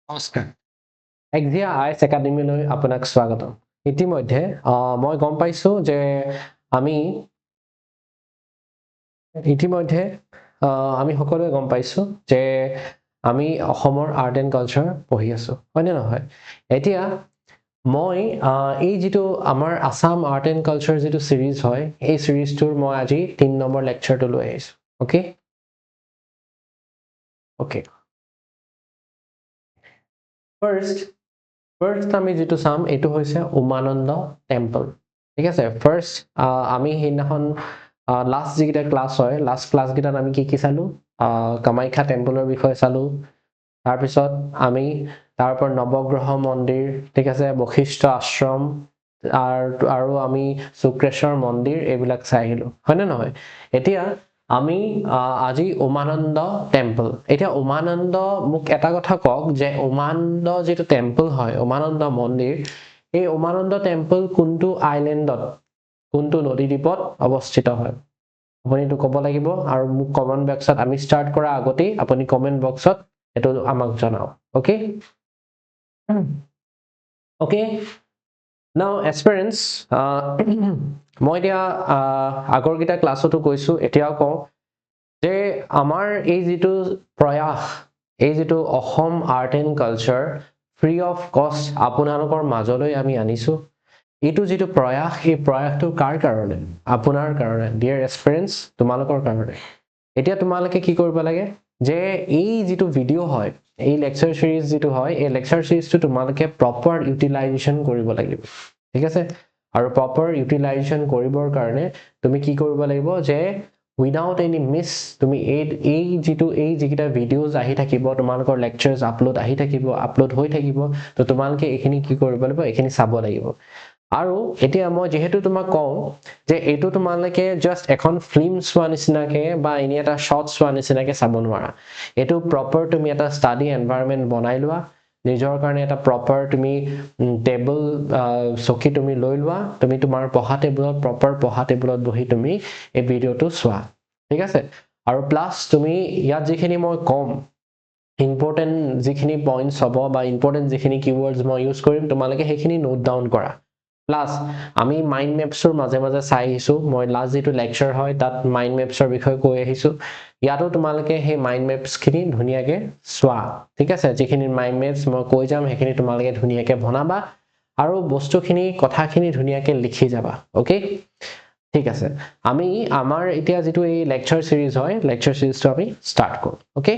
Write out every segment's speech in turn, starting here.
নমস্কাৰ এক্সিয়া আইচ একাডেমীলৈ আপোনাক স্বাগতম ইতিমধ্যে মই গম পাইছো যে আমি ইতিমধ্যে আমি সকলোৱে গম পাইছো যে আমি অসমৰ আৰ্ট এণ্ড কালচাৰ পঢ়ি আছো হয়নে নহয় এতিয়া মই এই যিটো আমাৰ আসাম আৰ্ট এণ্ড কালচাৰ যিটো সিৰিজ হয় এই সিৰিজটোৰ মই আজি 3 নম্বৰ লেকচাৰটো লৈ আহিছো ওকে ওকে ফাৰ্ষ্ট আমি যিটো চাম এইটো হৈছে উমানন্দ টেম্পল ঠিক আছে ফাৰ্ষ্ট আমি সেইদিনাখন লাষ্ট যিকেইটা ক্লাছ হয় লাষ্ট ক্লাছকেইটাত আমি কি চালো কামাখ্যা টেম্পলৰ বিষয়ে চালো তাৰপিছত আমি তাৰ ওপৰত নৱগ্ৰহ মন্দিৰ ঠিক আছে বশিষ্ঠ আশ্ৰম আৰু আমি শুক্ৰেশ্বৰ মন্দিৰ এইবিলাক চাই আহিলো হয়নে নহয় এতিয়া আমি আজি উমানন্দ টেম্পল এতিয়া উমানন্দ মোক এটা কথা কওক যে উমানন্দ যিটো টেম্পল হয় উমানন্দ মন্দিৰ এই উমানন্দ টেম্পল কোনটো আইলেণ্ডত কোনটো নদীদ্বীপত অৱস্থিত হয় আপুনি এইটো ক'ব লাগিব আৰু মোক কমেন্ট বক্সত আমি ষ্টাৰ্ট কৰা আগতেই আপুনি কমেন্ট বক্সত এটো আমাক জনাও ওকে ওকে নাও এক্সপেৰিয়েন্স মই এতিয়া আগৰ কিটা ক্লাছতো কৈছো এতিয়াও কওঁ যে আমাৰ এই যিটো প্ৰয়াস এই যিটো Assam art and culture free of কষ্ট আপোনালোকৰ মাজলৈ আমি আনিছো এইটো যিটো প্ৰয়াস এই প্ৰয়াসটো কাৰ কাৰণে আপোনাৰ কাৰণে ডিয়াৰ এক্সপেৰিয়েন্স তোমালোকৰ কাৰণে এতিয়া তোমালোকে কি কৰিব লাগে যে এই যিটো ভিডিও হয় এই লেকচাৰ সিৰিজ যিটো হয় এই লেকচাৰ সিৰিজটো তোমালোকে প্ৰপাৰ ইউটিলাইজেশন কৰিব লাগিব ঠিক আছে আৰু প্ৰপাৰ ইউটিলাইজেশন কৰিবৰ কাৰণে তুমি কি কৰিব লাগিব যে উইদাউট এনি মিছ তুমি এই যিকেইটা ভিডিওজ আহি থাকিব তোমালোকৰ লেকচাৰ্ছ আপলোড আহি থাকিব আপলোড হৈ থাকিব তো তোমালোকে এইখিনি কি কৰিব লাগিব এইখিনি চাব লাগিব আৰু এতিয়া মই যেহেতু তোমাক কওঁ যে এইটো তোমালোকে জাস্ট এখন ফিল্ম চোৱা নিচিনাকে বা এনে এটা শৰ্ট চোৱা নিচিনাকে চাব নোৱাৰা এইটো প্ৰপাৰ তুমি এটা ষ্টাডি এনভায়ৰনমেন্ট বনাই লোৱা নিজৰ কাৰণে এটা প্ৰপাৰ তুমি টেবল চকী তুমি লৈ লোৱা তুমি তোমাৰ পঢ়া টেবুলত প্ৰপাৰ পঢ়া টেবুলত বহি তুমি এই ভিডিওটো চোৱা ঠিক আছে আৰু প্লাস তুমি ইয়াত যিখিনি মই কম ইম্পৰ্টেন্ট যিখিনি পইণ্টছ হ'ব বা ইম্পৰ্টেন্ট যিখিনি কিৱৰ্ডছ মই ইউজ কৰিম তোমালোকে সেইখিনি নোট ডাউন কৰা প্লাস আমি মাইন্ড মেপছৰ মাজে মাজে চাই আহিছো মই লাষ্ট যেটো লেকচাৰ হয় তাত মাইন্ড মেপছৰ বিষয়ে কৈ আহিছো ইয়াতো তোমালোকে সেই মাইন্ড মেপছখিনি ধুনিয়াকে চোৱা ঠিক আছে যিখিনি মাইন্ড মেপছ মই কৈ যাম সেইখিনি তোমালোকে ধুনিয়াকে বনাবা আৰু বস্তুখিনি কথাখিনি ধুনিয়াকে লিখি যাবা ওকে ঠিক আছে আমি আমাৰ এতিয়া যেটো এই লেকচাৰ সিৰিজ হয় লেকচাৰ সিৰিজটো আমি স্টাৰ্ট কৰো ওকে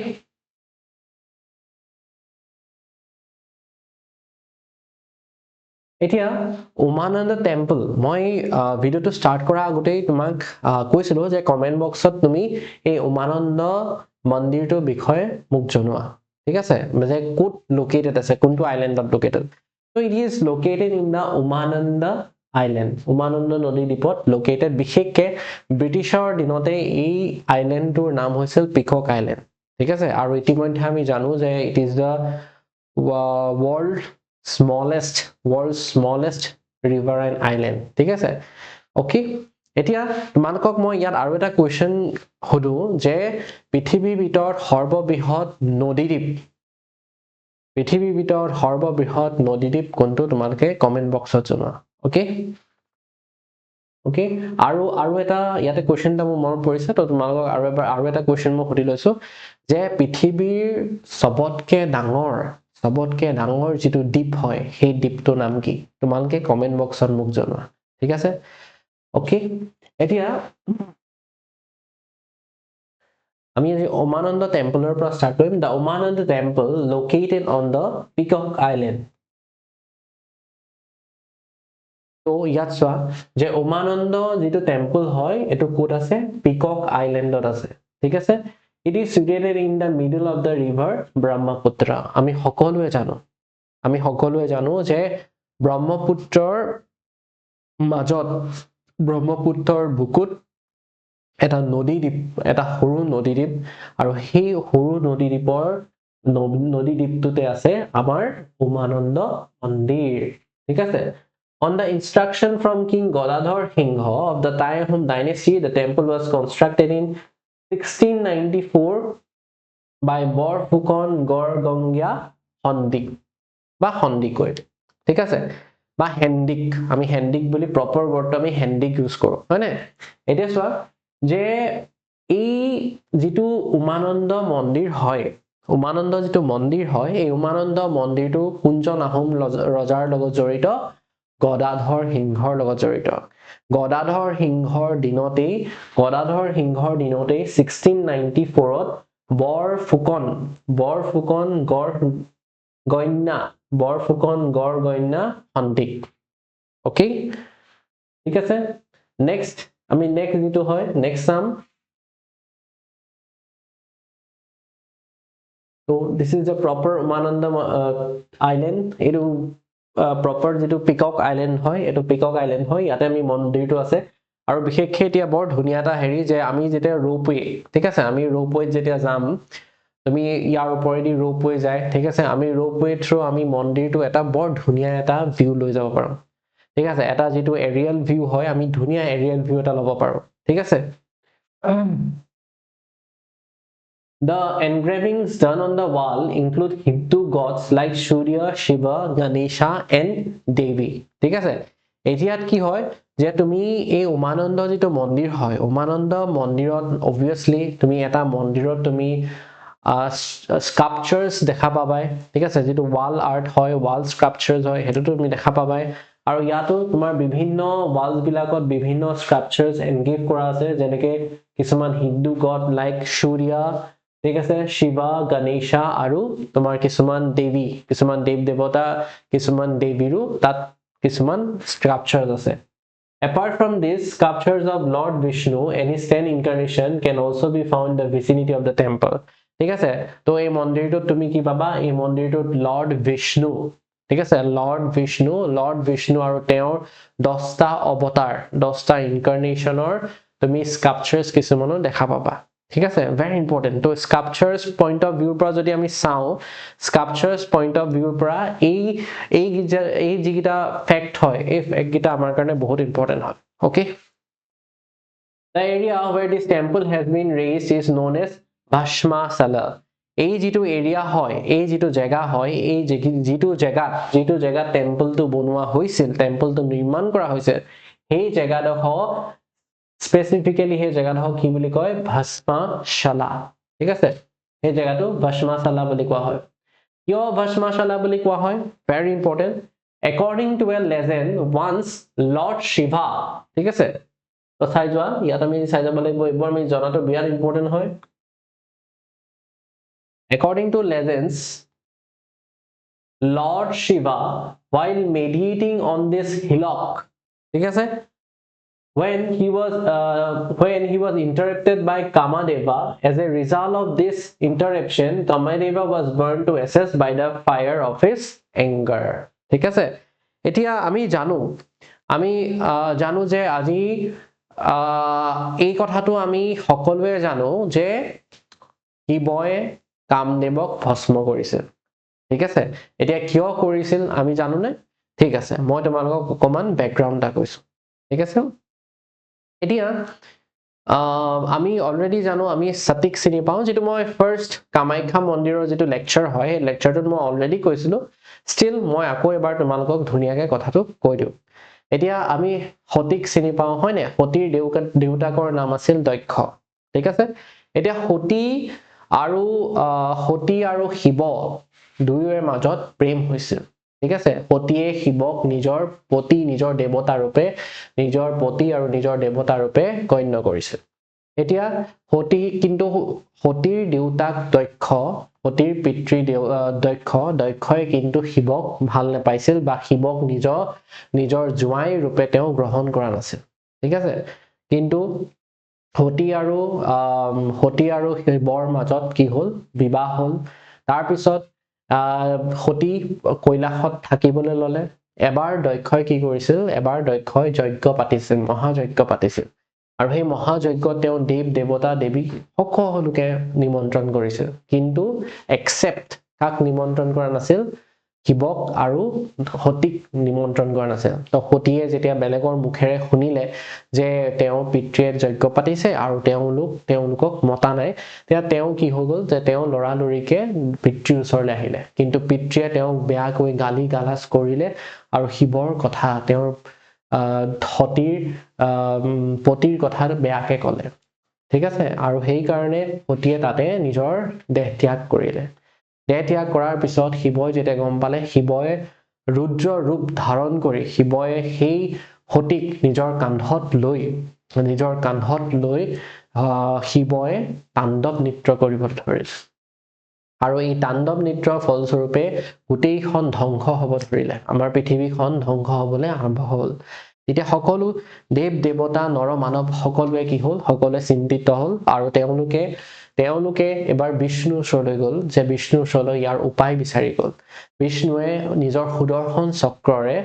এতিয়া উমানন্দ টেম্পল মই ভিডিওটো স্টাৰ্ট কৰা আগতেই তোমাক কৈছিলো যে কমেন্ট বক্সত তুমি এই উমানন্দ মন্দিৰটোৰ বিষয়ে মোক জনোৱা ঠিক আছে মানে কোট লোকেটেড আছে কোনটো আইল্যান্ডত located so it is located in the Umananda island Umananda নদী দ্বীপত লোকেটেড বিশেষকে ব্ৰিটিছৰ দিনতে এই আইল্যান্ডটোৰ নাম হৈছিল পিকক আইল্যান্ড ঠিক আছে আৰু ইতিমধ্যে আমি জানো যে it is the world's smallest riverine island ঠিক আছে ওকে এতিয়া তোমালোকক মই ইয়াত আৰু এটা কোৱেশ্চন হদু যে পৃথিৱীৰ ভিতৰত সৰ্ববৃহৎ নদীদ্বীপ কোনটো তোমালোকে কমেন্ট বক্সত জনোৱা ওকে ওকে আৰু এটা ইয়াতে কোৱেশ্চন এটা মোৰ মনত পৰিছে তো তোমালোকক আৰু এটা কোৱেশ্চন মই সুধি লৈছো যে পৃথিৱীৰ সবতকে ডাঙৰ যিটো দ্বীপ হয় সেই দ্বীপটোৰ নাম কি তোমালোকে কমেন্ট বক্সত মোক জনোৱা ঠিক আছে ওকে এতিয়া আমি আজি উমানন্দ টেম্পলৰ পৰা ষ্টাৰ্ট কৰিম the Umananda temple located on the peacock island তো ইয়াত চোৱা যে উমানন্দ যিটো টেম্পল হয় এটো কোট আছে পিকক আইল্যান্ডত আছে ঠিক আছে it is situated in the middle of the river brahmaputra আমি সকলোৱে জানো যে ব্ৰহ্মপুত্ৰৰ মাজত ব্ৰহ্মপুত্ৰৰ বুকুত এটা নদীদ্বীপ এটা সৰু নদীদ্বীপ আৰু সেই সৰু নদীদ্বীপটোতে আছে আমাৰ উমানন্দ মন্দিৰ ঠিক আছে On the instruction from King Godadhar Singha of the Taihom dynasty, the temple was constructed in 1694 by Bor Phukon Gorgongia সন্দিক বা সন্দিকৈ ঠিক আছে বা হেন্দিক আমি হেন্দিক বুলি প্ৰপাৰ ৱৰ্ডটো আমি হেন্দিক ইউজ কৰো হয় না এতিয়া চোৱা যে এই যেটো উমানন্দ মন্দিৰ হয় উমানন্দ যেটো মন্দিৰ হয় এই উমানন্দ মন্দিৰটো কোনজন আহোম ৰজাৰ লগত জড়িত গদাধৰ সিংহৰ লগত জড়িত গদাধৰ সিংহৰ দিনতেই 1694ত বৰফুকন গড় গণ্যা সন্দিক ওকে ঠিক আছে নেক্সট আমি নেক্সট যেটো হয় নেক্সট চাম so this is the proper Umananda island etu proper যেটো পিকক আইল্যান্ড হয় এটো পিকক আইল্যান্ড হয় ইয়াতে আমি মন্দিৰটো আছে আৰু বিশেষকৈ এতিয়া বৰ ধুনিয়া এটা হেৰি যে আমি যেতিয়া ৰোপৱে ঠিক আছে আমি ৰোপৱেত যেতিয়া যাম তুমি ইয়াৰ ওপৰেদি ৰোপৱে যায় ঠিক আছে আমি ৰোপৱে থ্ৰু আমি মন্দিৰটো এটা বৰ ধুনিয়া এটা ভিউ লৈ যাব পাৰো ঠিক আছে এটা যেটো এৰিয়েল ভিউ হয় আমি ধুনিয়া এৰিয়েল ভিউ এটা ল'ব পাৰো ঠিক আছে The engravings done on the wall include Hindu gods like Surya, Shiva, Ganesha and Devi. ঠিক আছে এতিয়াত কি হয় যে তুমি এই উমানন্দ যেটো মন্দিৰ হয় উমানন্দ মন্দিৰত obviously তুমি এটা মন্দিৰত তুমি sculptures দেখা পাবাই ঠিক আছে যেটো wall art হয় wall sculptures হয় হেতু তুমি দেখা পাবাই আৰু ইয়াতো তোমাৰ বিভিন্ন walls বিলাকত বিভিন্ন sculptures engrave কৰা আছে যেনেকৈ কিছুমান হিন্দু god like Surya ঠিক আছে শিৱা গণেশা আৰু তোমাৰ কিছুমান দেৱী কিছুমান দেৱ দেৱতা কিছুমান দেৱীৰো তাত কিছুমান sculptures আছে apart from this sculptures of Lord Vishnu and his 10 incarnation can also be found in the vicinity of the temple ঠিক আছে তো এই মন্দিৰটো তুমি কি পাবা এই মন্দিৰটোত Lord Vishnu ঠিক আছে Lord Vishnu আৰু তেওঁৰ 10টা অৱতাৰ 10টা ইনকাৰনেশনৰ তুমি sculptures কিছুমানো দেখা পাবা ঠিক আছে very important তো sculptures point of view পৰা যদি আমি চাও sculptures point of view পৰা এই যিটা ফ্যাক্ট হয় এই ফ্যাক্ট গিটা আমাৰ কাৰণে বহুত ইম্পৰ্টেন্ট হয় okay the area where this temple has been raised is known as Bhashmasala এই যেটো এৰিয়া হয় এই যেটো জায়গা হয় এই যেটো জায়গা টেম্পলটো বনোৱা হৈছিল টেম্পলটো নিৰ্মাণ কৰা হৈছে এই জায়গাডোখৰ specifically he jagah ki boli koy bhasmashala ঠিক আছে এই জায়গাটো bhasmashala boli কোৱা হয় কিয় bhasmashala boli কোৱা হয় very important according to a legend once Lord Shiva ঠিক আছে তো চাই যোৱা ইয়াত আমি চাই যাব লাগিব এবাৰ আমি জনাটো বিৰাট ইম্পৰ্টেন্ট হয় according to legends Lord Shiva while meditating on this hillock ঠিক আছে when he was interrupted by Kamadeva as a result of this interruption Kamadeva was burned to ashes by the fire of his anger ঠিক আছে এতিয়া আমি জানো যে আজি এই কথাটো আমি সকলোৱে জানো যে শিৱয়ে কামদেৱক ভস্ম কৰিছিল ঠিক আছে এতিয়া কিয় কৰিছিল আমি জানো নে ঠিক আছে মই তোমালোকক অকমান ব্যাকগ্ৰাউণ্ড এটা কৈছো ঠিক আছে এতিয়া আমি অলৰেডি জানো আমি সতিক চিনি পাও যেটো মই ফাৰ্স্ট কামাখ্যা মন্দিৰৰ যেটো লেকচাৰ হয় এই লেকচাৰটোত মই অলৰেডি কৈছিলো ষ্টিল মই আকৌ এবাৰ তোমালোকক ধুনিয়াকৈ কথাটো কৈ দিও এতিয়া আমি সতিক চিনি পাও হয় নে সতিৰ দেউতাকৰ নাম আছিল দক্ষ ঠিক আছে এতিয়া সতি আৰু শিৱ দুয়োৰে মাজত প্ৰেম হৈছিল ঠিক আছে সতিয়ে শিৱক নিজৰ পতি নিজৰ দেৱতা ৰূপে নিজৰ পতি আৰু নিজৰ দেৱতা ৰূপে গণ্য কৰিছিল এতিয়া সতিৰ দেউতাক দক্ষ সতিৰ পিতৃ দক্ষই কিন্তু শিৱক ভাল নাপাইছিল বা শিৱক নিজৰ জুৱাই ৰূপে তেওঁ গ্ৰহণ কৰা নাছিল ঠিক আছে কিন্তু সতি আৰু শিৱৰ মাজত কি হ'ল বিবাহ হ'ল তাৰ পিছত সতি কৈলাশত থাকিবলৈ ললে এবাৰ দক্ষই কি কৰিছিল এবাৰ দক্ষই যজ্ঞ পাতিছিল মহাযজ্ঞ পাতিছিল আৰু সেই মহাযজ্ঞ তেওঁ দেৱ দেৱতা দেৱী সকলোকে নিমন্ত্ৰণ কৰিছিল কিন্তু একসেপ্ট কাক নিমন্ত্ৰণ কৰা নাছিল শিৱক আৰু সতীক নিমন্ত্ৰণ কৰা নাছিল তো সতীয়ে যেতিয়া বেলেগৰ মুখেৰে শুনিলে যে তেওঁ পিতৃয়ে যজ্ঞ পাতিছে আৰু তেওঁলোকক মতা নাই তেতিয়া তেওঁ কি হৈ গ'ল যে তেওঁ লৰালৰিকে পিতৃৰ ওচৰলৈ আহিলে কিন্তু পিতৃয়ে তেওঁক বেয়াকৈ গালি গালাজ কৰিলে আৰু শিৱৰ কথা তেওঁৰ সতীৰ পতিৰ কথা বেয়াকে ক'লে ঠিক আছে আৰু সেই কাৰণে সতীয়ে তাতে নিজৰ দেহ ত্যাগ কৰিলে দেহ ত্যাগ কৰাৰ পিছত শিৱই যেতিয়া গম পালে শিৱই ৰুদ্ৰ ৰূপ ধাৰণ কৰি শিৱই সেই সতীক নিজৰ কান্ধত লৈ শিৱই তাণ্ডৱ নৃত্য কৰিবলৈ ধৰিলে আৰু এই তাণ্ডৱ নৃত্যৰ ফলস্বৰূপে গোটেইখন ধ্বংস হ'ব ধৰিলে আমাৰ পৃথিৱীখন ধ্বংস হ'বলৈ আৰম্ভ হ'ল তেতিয়া সকলো দেৱ দেৱতা নৰ মানৱ সকলোৱে কি হ'ল সকলোৱে চিন্তিত হ'ল আৰু তেওঁলোকে এবাৰ বিষ্ণুৰ ওচৰলৈ গ'ল যে বিষ্ণুৰ ওচৰলৈ ইয়াৰ উপায় বিচাৰি গ'ল বিষ্ণুৱে নিজৰ সুদৰ্শন চক্ৰৰে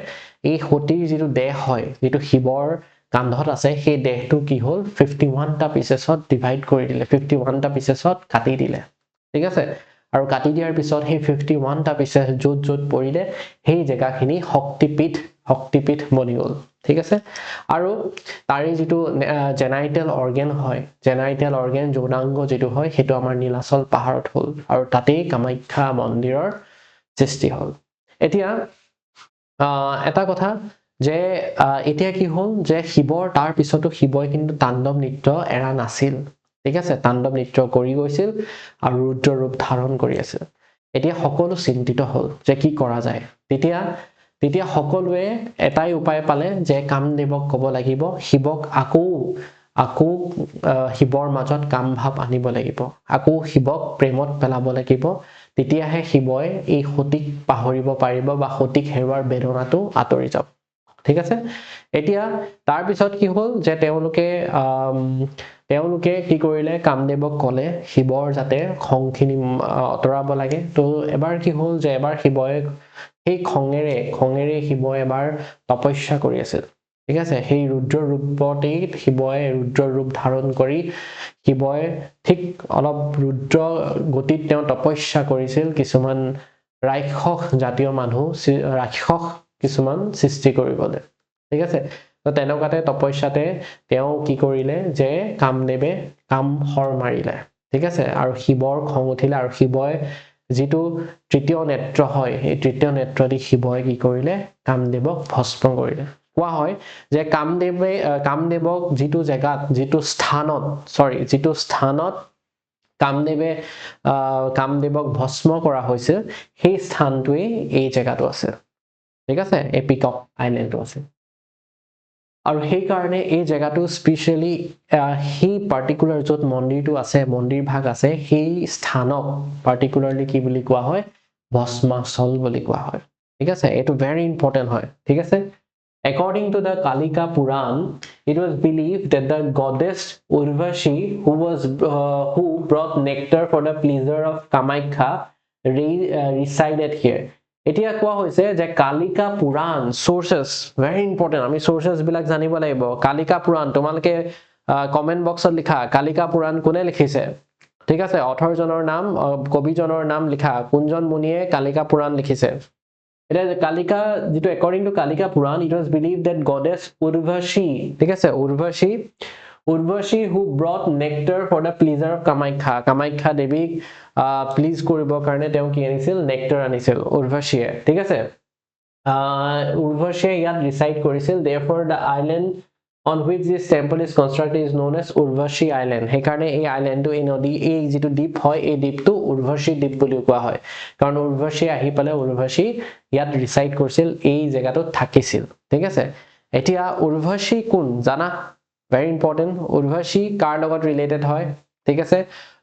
এই সতীৰ যিটো দেহ হয় যিটো শিৱৰ কান্ধত আছে সেই দেহটো কি হ'ল 51টা পিচেছত ডিভাইড কৰি দিলে 51টা পিচেছত কাটি দিলে ঠিক আছে আৰু কাটি দিয়াৰ পিছত সেই 51টা পিচেছ য'ত পৰিলে সেই জেগাখিনি শক্তিপীঠ বনি গ'ল ঠিক আছে আৰু তাৰে যিটো জেনাইটেল অৰ্গেন হয় জেনাইটেল অৰ্গেন যৌনাংগ যিটো হয় সেইটো আমাৰ নীলাচল পাহাৰত হ'ল আৰু তাতেই কামাখ্যা মন্দিৰৰ সৃষ্টি হ'ল এতিয়া এটা কথা যে এতিয়া কি হ'ল যে শিৱৰ তাৰ পিছতো শিৱই কিন্তু তাণ্ডৱ নৃত্য এৰা নাছিল ঠিক আছে তাণ্ডৱ নৃত্য কৰি গৈছিল আৰু ৰুদ্ৰ ৰূপ ধাৰণ কৰি আছিল এতিয়া সকলো চিন্তিত হ'ল যে কি কৰা যায় তেতিয়া সকলোৱে এটাই উপায় পালে যে কামদেৱক ক'ব লাগিব শিৱক আকৌ শিৱৰ মাজত কাম ভাৱ আনিব লাগিব আকৌ শিৱক প্ৰেমত পেলাব লাগিব তেতিয়াহে শিৱই এই সতীক পাহৰিব পাৰিব বা সতীক হেৰুৱাৰ বেদনাটো আঁতৰি যাব ঠিক আছে এতিয়া তাৰ পিছত কি হ'ল যে তেওঁলোকে কি কৰিলে কামদেৱক ক'লে শিৱৰ যাতে খংখিনি আঁতৰাব লাগে তো এবাৰ কি হ'ল যে এবাৰ শিৱই সেই খঙেৰে শিৱই এবাৰ তপস্যা কৰি আছিল ঠিক আছে সেই ৰুদ্ৰ ৰূপতেই শিৱই ৰুদ্ৰ ৰূপ ধাৰণ কৰি শিৱই ঠিক অলপ ৰুদ্ৰ গতিত তেওঁ তপস্যা কৰিছিল কিছুমান ৰাক্ষস জাতীয় মানুহ ৰাক্ষস কিছুমান সৃষ্টি কৰিবলৈ ঠিক আছে তো তেনেকুৱাতে তপস্যাতে তেওঁ কি কৰিলে যে কামদেৱে কাম হৰ মাৰিলে ঠিক আছে আৰু শিৱৰ খং উঠিলে আৰু শিৱই যিটো তৃতীয় নেত্ৰ হয় এই তৃতীয় নেত্ৰ দি শিৱই কি কৰিলে কামদেৱক ভস্ম কৰিলে কোৱা হয় যে কামদেৱক যিটো স্থানত কামদেৱক ভস্ম কৰা হৈছিল সেই স্থানটোৱে এই জেগাটো আছে ঠিক আছে এই পিকক আইলেণ্ডটো আছে আৰু সেই কাৰণে এই জেগাটো স্পেশালি সেই পাৰ্টিকুলাৰ য'ত মন্দিৰটো আছে মন্দিৰ ভাগ আছে সেই স্থানক পাৰ্টিকুলাৰলি কি বুলি কোৱা হয় ভস্মাচল বুলি কোৱা হয় ঠিক আছে এটো very important হয় ঠিক আছে according to the Kalika Puran it was believed that the goddess Urvashi who brought nectar for the pleasure of Kamakhya resided here এতিয়া কোৱা হৈছে যে কালিকা পুৰাণ সোৰ্সেস very important আমি সোৰ্সেস বিলাক জানিব লাগিব কালিকা পুৰাণ তোমালকে কমেন্ট বক্সত লিখা কালিকা পুৰাণ কোনে লিখিছে ঠিক আছে অথৰজনৰ নাম কবিজনৰ নাম লিখা কোনজন মুনিয়ে কালিকা পুৰাণ লিখিছে এটা কালিকা যেটো according to Kalika Puran it was believed that goddess Urvashi ঠিক আছে Urvashi who brought nectar for the pleasure of Kamakhya Devi please কৰিবৰ কাৰণে তেওঁ কি আনিছিল nectar আনিছিল Urvashi ঠিক আছে Urvashi ইয়াত ৰিসাইড কৰিছিল therefore the island on which this temple is constructed is known as Urvashi Island সেই কাৰণে এই আইল্যান্ডটো এই নদী এই যেটো দ্বীপ হয় এই দ্বীপটো Urvashi দ্বীপ বুলি কোৱা হয় কাৰণ Urvashi আহি পালে Urvashi ইয়াত ৰিসাইড কৰিছিল এই জায়গাটো থাকিছিল ঠিক আছে এতিয়া Urvashi কোন জানা very important Urvashi কাৰ লগত ৰিলেটেড হয় ঠিক আছে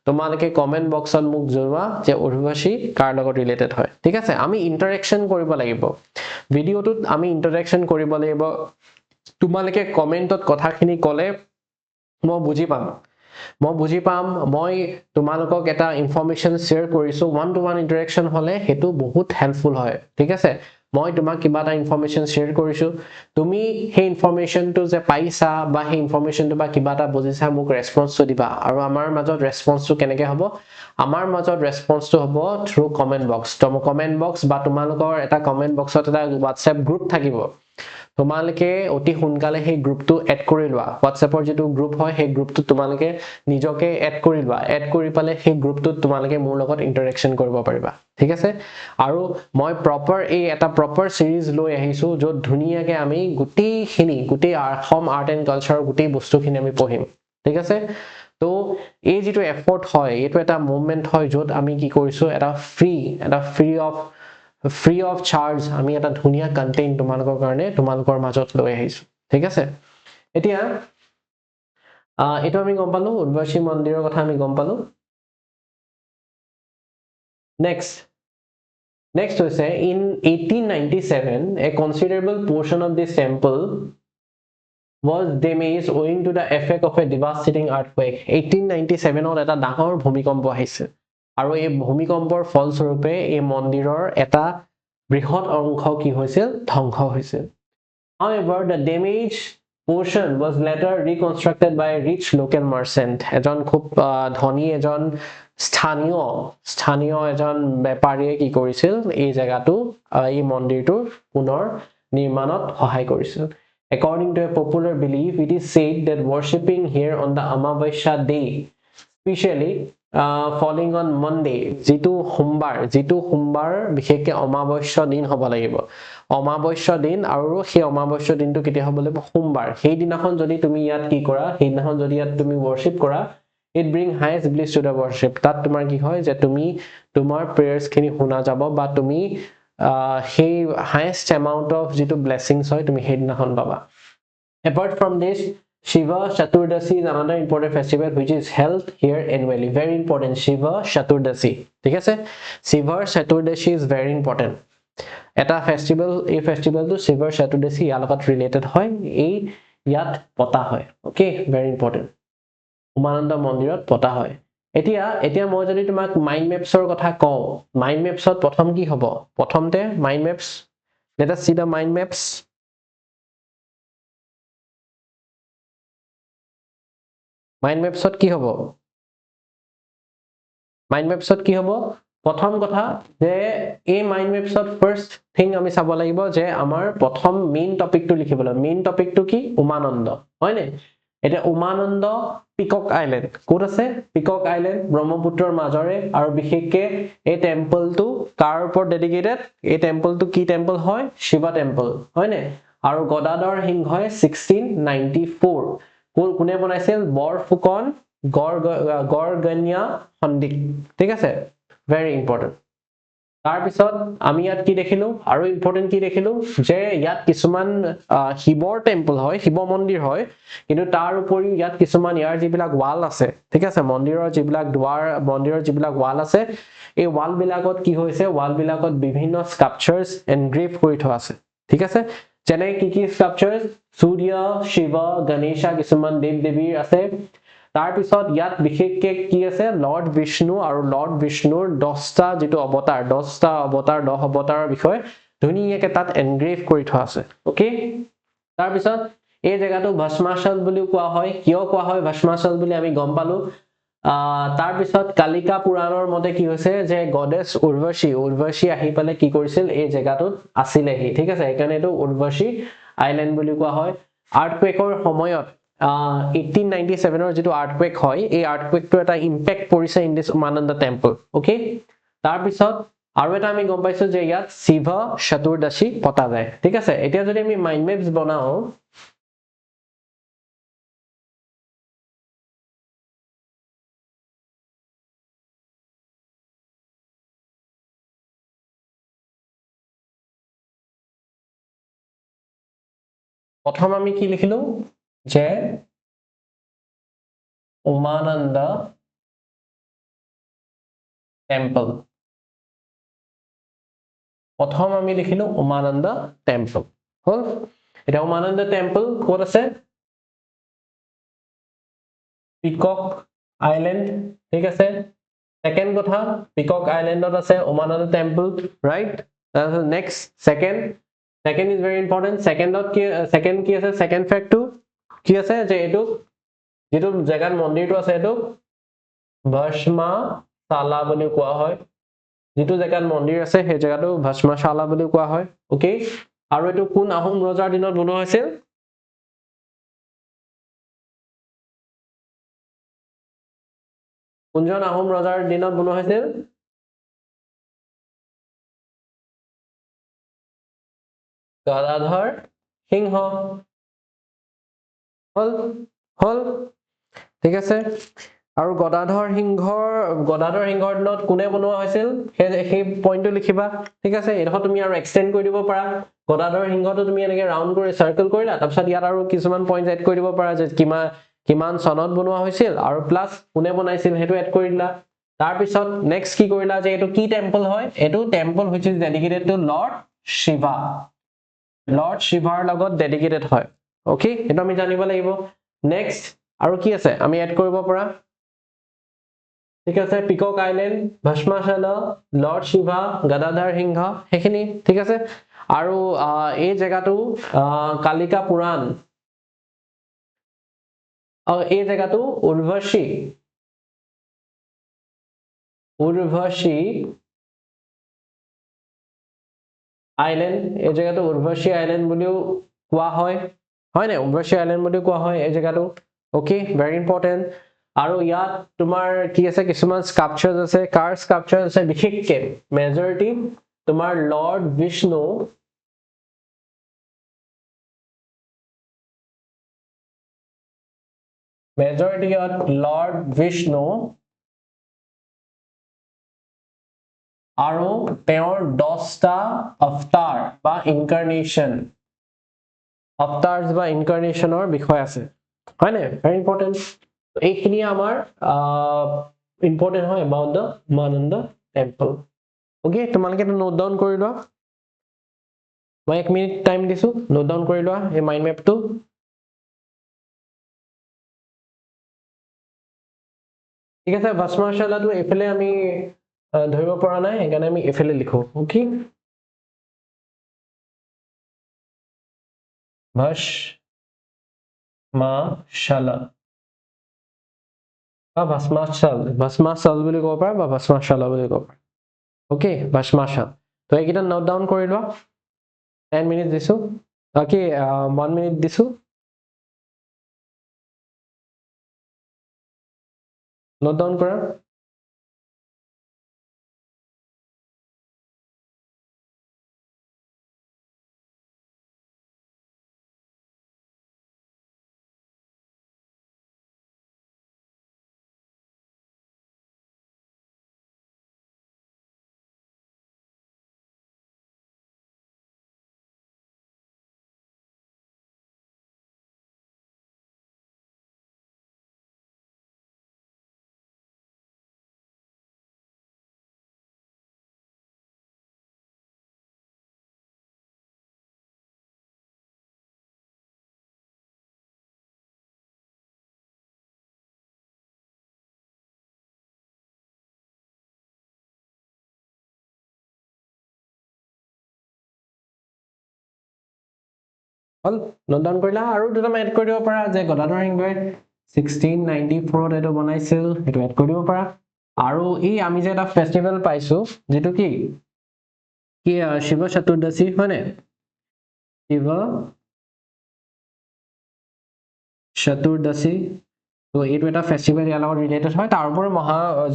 তোমালকে কমেন্ট বক্সত মোক জনোৱা যে Urvashi কাৰ লগত ৰিলেটেড হয় ঠিক আছে আমি ইন্টাৰেকশন কৰিব লাগিব ভিডিওটোত আমি ইন্টাৰেকশন কৰিব লাগিব তোমালকে কমেন্টত কথাখিনি কলে মই বুজি পাম মই তোমালকক এটা ইনফৰমেশন শেয়াৰ কৰিছো ওয়ান টু ওয়ান ইন্টাৰেকশন হলে হেতু বহুত হেল্পফুল হয় ঠিক আছে মই তোমাক কিবা এটা ইনফৰমেশন শেয়াৰ কৰিছো তুমি সেই ইনফৰমেশনটো যে পাইছা বা সেই ইনফৰমেশনটো বা কিবা এটা বুজিছা মোক ৰেসপন্সটো দিবা আৰু আমাৰ মাজত ৰেসপন্সটো কেনেকৈ হ'ব আমাৰ মাজত ৰেসপন্সটো হ'ব থ্ৰু কমেন্ট বক্স তো কমেন্ট বক্স বা তোমালোকৰ এটা কমেন্ট বক্সত এটা WhatsApp গ্ৰুপ থাকিব তোমালোকে অতি সোনকালে সেই গ্ৰুপটো এড কৰি লোৱা WhatsAppৰ যেটো গ্ৰুপ হয় সেই গ্ৰুপটো তোমালোকে নিজকে এড কৰি লোৱা এড কৰি পালে সেই গ্ৰুপটো তোমালোকে মোৰ লগত ইন্টাৰেকচন কৰিব পাৰিবা ঠিক আছে আৰু মই প্ৰপাৰ এটা প্ৰপাৰ সিৰিজ লৈ আহিছো যত ধুনিয়াকে আমি গোটেই অসম আৰ্ট এণ্ড কালচাৰৰ গোটেই বস্তুখিনি আমি পঢ়িম ঠিক আছে তো এই যেটো এফৰ্ট হয় এটো এটা মুভমেন্ট হয় যত আমি কি কৰিছো এটা ফ্ৰী অফ চাৰ্জ আমি এটা ধুনিয়া কন্টেন্ট তোমালোকৰ কাৰণে তোমালোকৰ মাজত লৈ আহিছো ঠিক আছে এতিয়া এটো আমি গম পালো উৰ্বশী মন্দিৰৰ কথা আমি গম পালো next হৈছে in 1897 a considerable portion of this temple was damaged owing to the effect of a devastating earthquake 1897 ত এটা ডাঙৰ ভূমিকম্প আহিছে আৰু এই ভূমিকম্পৰ ফলস্বৰূপে এই মন্দিৰৰ এটা বৃহৎ অংশ কি হৈছিল ধ্বংস হৈছিল however the damaged portion was later reconstructed by a rich local merchant এজন খুব ধনী এজন স্থানীয় এজন বেপাৰীয়ে কি কৰিছিল এই জায়গাটো এই মন্দিৰটো পুনৰ নিৰ্মাণত সহায় কৰিছিল according to a popular belief it is said that worshipping here on the Amavasya day especially falling on Monday যেটো সোমবাৰ বিশেষকৈ অমাবস্যা দিন হ'ব লাগিব অমাবস্যা দিন আৰু সেই অমাবস্যা দিনটো কেতিয়া হ'ব লাগিব সোমবাৰ সেই দিনাখন যদি তুমি ইয়াত কি কৰা সেই দিনাখন যদি ইয়াত তুমি worship কৰা it bring highest bliss to the worship তাত তোমাৰ কি হয় যে তুমি তোমাৰ prayers খিনি শুনা যাব বা তুমি সেই highest amount of যেটো blessings হয় তুমি সেই দিনাখন পাবা apart from this Shiva Chaturdashi is another important festival which is held here annually very important Shiva Chaturdashi ঠিক আছে Shiva Chaturdashi is very important এটা ফেস্টিভেল এই ফেস্টিভেলটো Shiva Chaturdashi ইয়াৰ লগত ৰিলেটেড হয় এই ইয়াত পতা হয় ওকে very important উমানন্দ মন্দিৰত পতা হয় এতিয়া মই যদি তোমাক মাইন্ড মেপছৰ কথা কওঁ মাইন্ড মেপছত প্ৰথম কি হ'ব প্ৰথমতে mind maps let us see the mind maps mind মেপছত কি হ'ব মাইন্ড মেপছত কি হ'ব প্ৰথম কথা যে এই মাইন্ড মেপছত ফাৰ্স্ট থিং আমি চাব লাগিব যে আমাৰ প্ৰথম মেইন টপিকটো লিখিবলৈ মেইন টপিকটো কি উমানন্দ হয়নে এটা উমানন্দ পিকক আইল্যান্ড কোত আছে পিকক আইল্যান্ড ব্ৰহ্মপুত্ৰৰ মাজৰে আৰু বিশেষকে এই টেম্পলটো কাৰ ওপৰত ডেডিকেটেড এই টেম্পলটো কি টেম্পল হয় শিৱা টেম্পল হয়নে আৰু গদাধৰ সিংহই 1694 কোনে বনাইছিল বৰফুকন গড়গনিয়া সন্দিক ঠিক আছে very important তাৰ পিছত আমি ইয়াত কি দেখিলো আৰু ইম্পৰ্টেন্ট কি দেখিলো যে ইয়াত কিছুমান শিৱৰ টেম্পল হয় শিৱ মন্দিৰ হয় কিন্তু তাৰ উপৰিও ইয়াত কিছুমান ইয়াৰ যিবিলাক ওয়াল আছে ঠিক আছে মন্দিৰৰ যিবিলাক দুৱাৰ মন্দিৰৰ যিবিলাক ওয়াল আছে এই ওয়াল বিলাকত কি হৈছে ওয়াল বিলাকত বিভিন্ন স্কাল্পচাৰ্স এনগ্ৰেভ কৰি থোৱা আছে ঠিক আছে যেনে কি স্কাল্পচাৰ্স সূৰ্য শিৱ গণেশা কিছুমান দেৱ দেৱীৰ আছে তাৰ পিছত ইয়াত বিশেষকে কি আছে লৰ্ড বিষ্ণু আৰু লৰ্ড বিষ্ণুৰ 10টা যেটো অৱতাৰ 10টা অৱতাৰ 10 অৱতাৰৰ বিষয় ধুনিয়াকে তাত এনগ্ৰেভ কৰি থোৱা আছে ওকে তাৰ পিছত এই জায়গাটো ভস্মাচল বুলি কোৱা হয় কিয় কোৱা হয় ভস্মাচল বুলি আমি গম পালো তাৰ পিছত কালিকা পুৰাণৰ মতে কি হৈছে যে গডেছ উৰ্বশী আহি পালে কি কৰিছিল এই জায়গাটোত আছিলেহি ঠিক আছে এইকাৰণে এটো উৰ্বশী আইল্যান্ড বুলি কোৱা হয় আৰ্থকুৱেকৰ সময়ত 1897 ৰ যেটো আৰ্থকুৱেক হয় এই আৰ্থকুৱেকটো এটা ইম্প্যাক্ট পৰিছে in this Umananda temple okay তাৰ পিছত আৰু এটা আমি গম পাইছো যে ইয়াত শিৱা চতুৰ্দশী পতা যায় ঠিক আছে এতিয়া যদি আমি মাইন্ড মেপছ বনাও প্ৰথম আমি কি লিখিলো যে উমানন্দ টেম্পল প্ৰথম আমি লিখিলো উমানন্দ টেম্পল হল এটা উমানন্দ টেম্পল কোত আছে পিকক আইল্যান্ড ঠিক আছে সেকেন্ড কথা পিকক আইল্যান্ডত আছে Umananda temple right next second is very important second কি আছে সেকেন্ড ফেক্টটো কি আছে যে এইটো যেটো জেগাত মন্দিৰটো আছে এইটো ভস্মাশালা বুলি কোৱা হয় যেটো জেগাত মন্দিৰ আছে সেই জেগাটো ভস্মাশালা বুলি কোৱা হয় ওকে আৰু এইটো কোন আহোম ৰজাৰ দিনত বনোৱা হৈছিল কোনজন আহোম ৰজাৰ দিনত বনোৱা হৈছিল গদাধৰ সিংহ হল ঠিক আছে আৰু গদাধৰ সিংহৰ দিনত কোনে বনোৱা হৈছিল সেই পইণ্টটো লিখিবা ঠিক আছে এডখৰ তুমি আৰু এক্সটেন্ড কৰি দিব পাৰা গদাধৰ সিংহটো তুমি এনেকে ৰাউন্ড কৰি সাৰ্কেল কৰিলা তাৰপিছত ইয়াত আৰু কিছুমান পইণ্ট এড কৰি দিব পাৰা যে কিমান চনত বনোৱা হৈছিল আৰু প্লাস কোনে বনাইছিল হেতু এড কৰি দিলা তাৰপিছত নেক্সট কি কৰিলা যে এটো কি টেম্পল হয় এটো temple which is dedicated to lord শিৱাৰ লগত ডেডিকেটেড হয় ওকে এটো আমি জানিব লাগিব নেক্সট আৰু কি আছে আমি এড কৰিব পৰা ঠিক আছে পিকক আইল্যান্ড ভস্মাশালা লৰ্ড শিৱা গদাধৰ সিংহ হেখিনি ঠিক আছে আৰু এই জেগাটো কালিকা পুৰাণ এই জেগাটো উৰ্বশী আইল্যান্ড এই জেগাটো উৰ্বশী আইল্যান্ড বুলিও কোৱা হয় হয় না উৰ্বশী আইল্যান্ড বুলিও কোৱা হয় এই জেগাটো ওকে ভেৰি ইম্পৰ্টেন্ট আৰু ইয়াত তোমাৰ কি আছে কিছুমান স্কাল্পচাৰ্ছ আছে কাৰ স্কাল্পচাৰ আছে বিশেষকে মেজৰিটি তোমাৰ Lord Vishnu majority of Lord Vishnu আৰু তেওঁৰ 10টা অৱতাৰ বা ইনকাৰ্নেশ্যনৰ বিষয় আছে হয় না ভেৰি ইম্পৰ্টেন্ট এইখিনি আমাৰ ইম্পৰ্টেন্ট হয় about the Umananda temple okay তোমালোকে নোট ডাউন কৰি লোৱা মই 1 মিনিট টাইম দিছো নোট ডাউন কৰি লোৱা এই মাইন্ড মেপটো ঠিক আছে ভস্মাশালাটো এফালে আমি ধৰিব পৰা নাই সেইকাৰণে আমি এফালে লিখো ওকে ভস্মাশালা বা ভস্মাশাল বুলি ক'ব পাৰা বা ভস্মাশালা বুলি ক'ব পাৰা ওকে ভস্মাশাল তো এইকেইটা নোট ডাউন কৰি লোৱা 10 মিনিট দিছো ওকে 1 মিনিট দিছো নোট ডাউন কৰা হল নোট ডাউন কৰিলা আৰু দুটা এড কৰি দিব পাৰা যে গদাধৰ সিংহই 1694 এটো বনাইছিল এটো এড কৰি দিব পাৰা আৰু এই আমি যে এটা ফেষ্টিভেল পাইছো যেটো কি শিৱ চতুৰ্দশী হয়নে শিৱ চতুৰ্দশী তো এইটো এটা ফেষ্টিভেল ইয়াৰ লগত ৰিলেটেড হয় তাৰ উপৰি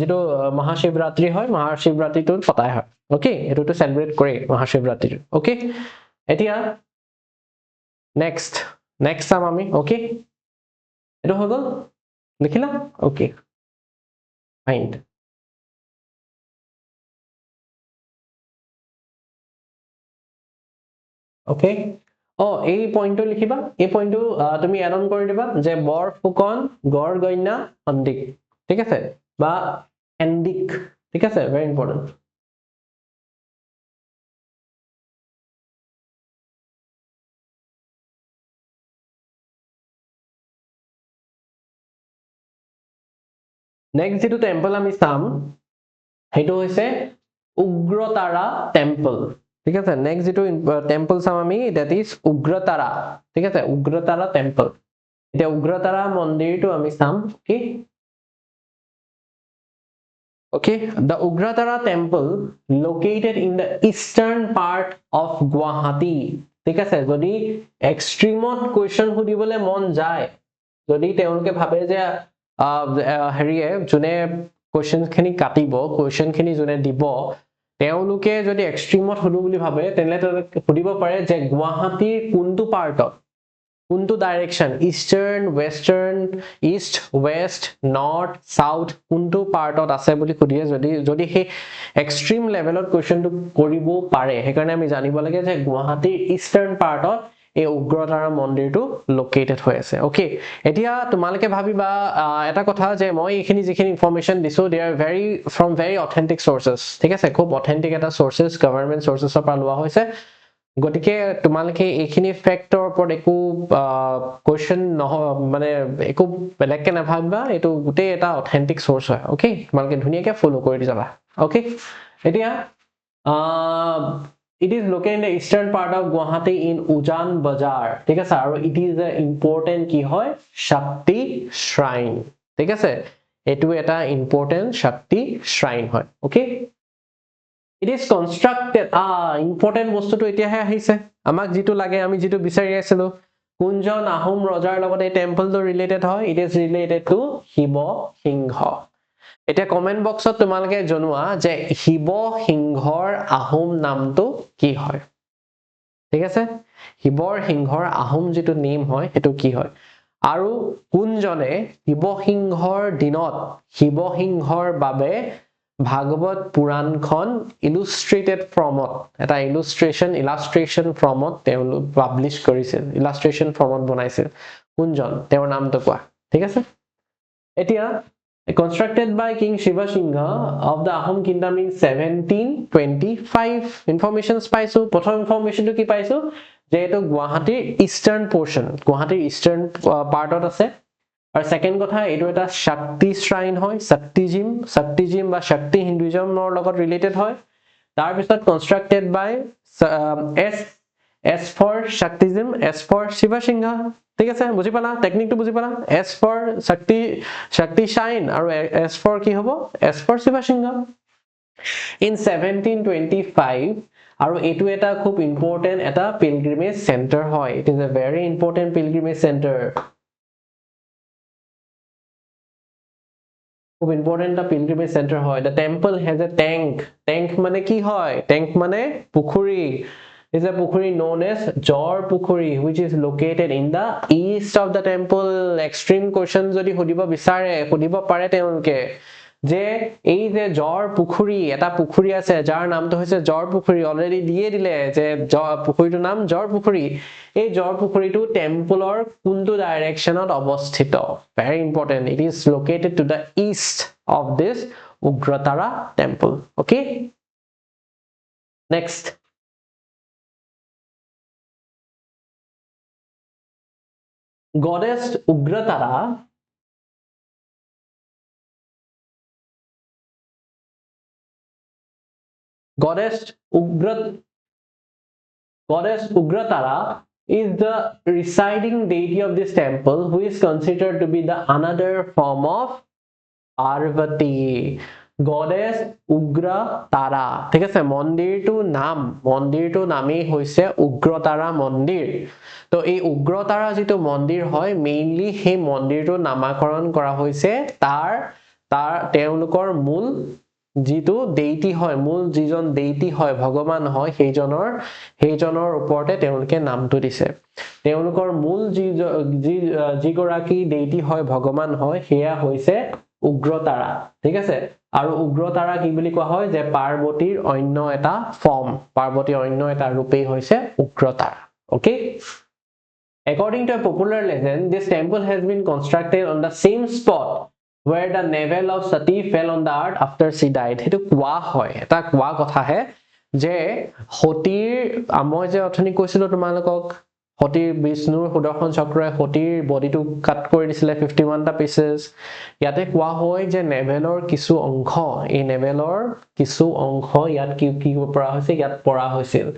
যেটো মহাশিৱৰাত্ৰি হয় মহাশিৱৰাত্ৰিটো পতাই হয় ওকে এটোটো সেলিব্ৰেট কৰে মহাশিৱৰাত্ৰি ওকে এতিয়া next চাম আমি ওকে এটো হৈ গল লিখিলা ওকে ফাইন ওকে এই পইণ্টটো লিখিবা এই পইণ্টটো তুমি এড অন কৰি দিবা যে বৰ ফুকন গড় গইনা সন্দিক ঠিক আছে বা এন্দিক ঠিক আছে ভেৰি ইম্পৰ্টেন্ট নেক্সট যেটো টেম্পল আমি চাম হেতু হৈছে উগ্ৰতাৰা টেম্পল ঠিক আছে নেক্সট যেটো টেম্পল চাম আমি দ্যাট ইজ উগ্ৰতাৰা ঠিক আছে উগ্ৰতাৰা টেম্পল এতিয়া উগ্ৰতাৰা মন্দিৰটো আমি চাম কি Okay, the Ugratara temple located in the eastern part of Guwahati. ঠিক আছে যদি এক্সট্ৰিমত কোৱেশ্চন সুধিবলৈ মন যায় যদি তেওঁলোকে ভাবে যে হেৰিয়ে যোনে কোৱেশ্চনখিনি কাটিব কোৱেশ্চনখিনি যোনে দিব তেওঁলোকে যদি এক্সট্ৰিমত সুধো বুলি ভাবে তেনে সুধিব পাৰে যে গুৱাহাটীৰ কোনটো পাৰ্টত কোনটো direction eastern western east west north south কোনটো পাৰ্টত আছে বুলি খুদিয়ে যদি হে এক্সট্ৰিম লেভেলত কোৱেশ্চনটো কৰিব পাৰে হেকাৰণে আমি জানিব লাগে যে গুৱাহাটীৰ ইষ্টাৰ্ণ পাৰ্টত এই উগ্ৰতাৰা মন্দিৰটো লোকেটেড হৈ আছে ওকে এতিয়া তোমালকে ভাবিবা এটা কথা যে মই এইখিনি যিখিনি ইনফৰমেশন দিছো they are very from very authentic sources ঠিক আছে খুব অথেন্টিক এটা সোৰ্সেস গভৰ্নমেন্ট সোৰ্সেসৰ পৰা লোৱা হৈছে গটিকে তোমালকে এইখিনি ফ্যাক্টৰ ওপৰত একো কোৱেশ্চন নহ মানে একো বেলেগকে নাভাবিবা এটো গুটে এটা অথেন্টিক সোৰ্স হয় ওকে তোমালকে ধুনিয়াকে ফলো কৰি দি যাবা ওকে এতিয়া it is located in the eastern part of Guwahati in Ujan Bazar ঠিক আছে আৰু it is a important কি হয় Shakti shrine ঠিক আছে এটো এটা important Shakti shrine হয় okay It is constructed important বস্তুটো এতিয়াহে আহিছে আমাক যেটো লাগে আমি যেটো বিচাৰি আছিলো কুঞ্জন আহোম ৰজাৰ লগতে টেম্পলটো ৰিলেটেড হয় it is related to Shiva Singha এটা কমেন্ট বক্সত তোমালকে জনোৱা যে শিৱ সিংহৰ আহোম নামটো কি হয় ঠিক আছে শিৱৰ সিংহৰ আহোম যেটো নেম হয় এটো কি হয় আৰু কুঞ্জনে শিৱ সিংহৰ দিনত শিৱ সিংহৰ বাবে ভাগৱত পুৰাণখন ইলাস্ট্ৰেটেড ফৰ্মত এটা ইলাস্ট্ৰেচন ফৰ্মত তেওঁ পাবলিশ কৰিছিল ইলাস্ট্ৰেচন ফৰ্মত বনাইছিল কুঞ্জন তেওঁৰ নামটো কোৱা ঠিক আছে এতিয়া constructed by King Shiva Singha of the Ahom kingdom in 1725 information পাইছো প্ৰথম ইনফৰমেশন টো কি পাইছো যে এটো গুৱাহাটীৰ ইষ্টাৰ্ণ পোৰশন গুৱাহাটীৰ ইষ্টাৰ্ণ পাৰ্টত আছে আৰু সেকেন্ড কথা এটো এটা শক্তি শ্ৰাইন হয় শক্তিজিম বা শক্তি হিন্দুইজমৰ লগত ৰিলেটেড হয় তাৰ পিছত constructed by S for Shaktism S for Shiva Singha ঠিক আছে বুজি পালা টেকনিকটো বুজি পালা S for Shakti shine আৰু S for কি হ'ব S for Shiva Singha in 1725 আৰু এটো এটা খুব ইম্পৰ্টেন্ট এটা পিলগ্ৰিমেজ সেন্টাৰ হয় it is a very important pilgrimage center খুব ইম্পৰ্টেন্ট এটা pilgrimage center হয় the temple has a tank মানে কি হয় tank মানে পুখুৰী is a pukhuri known as Jor Pukhuri which is located in the east of the temple extreme question jodi hudibo bisare hudibo pare teunke je ei je Jor Pukhuri eta pukhuri ase jar naam to hoise Jor Pukhuri already diye dile je pukhuri to naam Jor Pukhuri ei Jor Pukhuri to temple or kuntu direction ot obosthito very important it is located to the east of this Ugratara temple okay next Goddess Ugratara Ugratara is the residing deity of this temple who is considered to be the another form of Parvati Goddess Ugratara ঠিক আছে মন্দিৰটো নামে হৈছে উগ্ৰতাৰা মন্দিৰ তো এই উগ্ৰতাৰা যেটো মন্দিৰ হয় মেইনলি হে মন্দিৰটো নামাকৰণ কৰা হৈছে তাৰ তেওঁলোকৰ মূল যেটো দেইটি হয় মূল যিজন দেইটি হয় ভগৱান হয় সেইজনৰ ওপৰতে তেওঁলোকে নামটো দিছে তেওঁলোকৰ মূল যি গৰাকী দেইটি হয় ভগৱান হয় হেয়া হৈছে উগ্ৰতাৰা ঠিক আছে আৰু উগ্ৰতাৰা কি বুলি কোৱা হয় যে পাৰ্বতীৰ অন্য এটা ফৰ্ম পাৰ্বতীৰ অন্য এটা ৰূপেই হৈছে Ugratara okay according to a popular legend this temple has been constructed on the same spot where the navel of Sati fell on the earth after she died hetu kwa hoy eta kwa kotha he je hotir amoy je othoni koisilo tumalok সতীৰ বিষ্ণুৰ সুদৰ্শন চক্ৰই সতীৰ বডিটো কাট কৰি দিছিলে 51টা pieces ইয়াতে কোৱা হয় যে নেভেলৰ কিছু অংশ এই নেভেলৰ কিছু অংশ ইয়াত কি পৰা হৈছে ইয়াত পৰা হৈছিল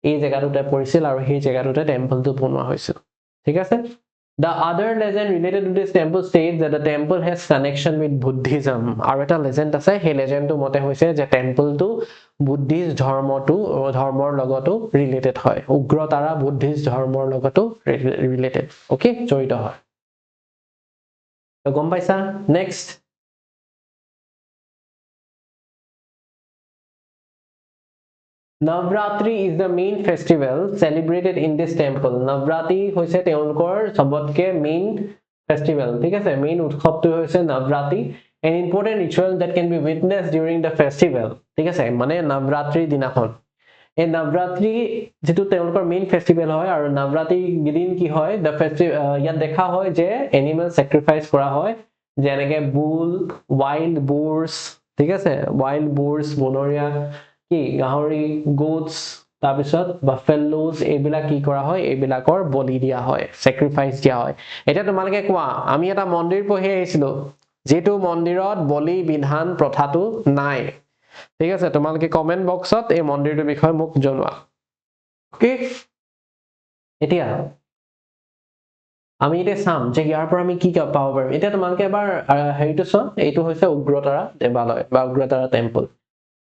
এই জায়গাটোতে পৰিছিল আৰু সেই জায়গাটোতে টেম্পলটো বনোৱা হৈছিল ঠিক আছে The other legend related to this temple states that the temple has connection with Buddhism. আৰু এটা legend আছে সেই legendটো মতে হৈছে যে টেম্পলটো বুদ্ধিষ্ট ধৰ্মৰ লগতো ৰিলেটেড হয় উগ্ৰতাৰা বুদ্ধিষ্ট ধৰ্মৰ লগতো ৰিলেটেড ওকে জড়িত হয় তো গম পাইছা next Navratri is the main festival celebrated in this temple. Navratri hoise teolokor sobotke main festival. Thik ase main utkhovtu hoise Navratri, an important ritual that can be witnessed during the festival. Thik ase mane Navratri dinakhon. এই Navratri যেটো teolokor main festival hoy aru Navratri gidin ki hoy the festival yat dekha hoy je animal sacrifice kora hoy jeneke bull wild boars thik ase wild boars bonoria কি গাহৰি goats তাৰপিছত buffaloes এইবিলাক কি কৰা হয় এইবিলাকৰ বলি দিয়া হয় sacrifice দিয়া হয় এটা তোমালকে কোৱা আমি এটা মন্দিৰ পঢ়ি আহিছিলো যেটো মন্দিৰত বলি বিধান প্ৰথাটো নাই ঠিক আছে তোমালকে কমেন্ট বক্সত এই মন্দিৰটোৰ বিষয়ে মোক জনোৱা ওকে এতিয়া আমি এটা চাম যে ইয়াৰ পৰা আমি কি পাব পাৰিম এটা তোমালকে এবাৰ হেৰিটো চ এইটো হৈছে উগ্ৰতাৰা দেৱালয় বা Ugratara temple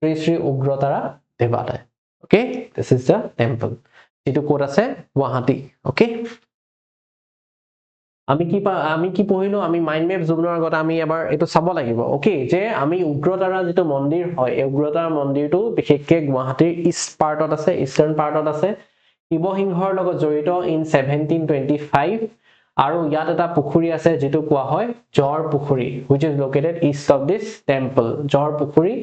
Sri Sri Ugratara Devalaya. Okay, this is the temple. Itu kod ase Guwahati. Okay. আমি কি পঢ়িলো আমি মাইন্ড মেপ জুমনৰ আগত আমি এবাৰ এটো চাব লাগিব ওকে যে আমি উগ্ৰতাৰা যেটো মন্দিৰ হয় এই উগ্ৰতাৰা মন্দিৰটো বিশেষকৈ গুৱাহাটীৰ ইষ্ট পাৰ্টত আছে ইষ্টাৰ্ণ পাৰ্টত আছে শিৱসিংহৰ লগত জড়িত ইন 1725 আৰু ইয়াত এটা পুখুৰী আছে যেটো কোৱা হয় জৰ পুখুৰী which is located east of this temple জৰ পুখুৰী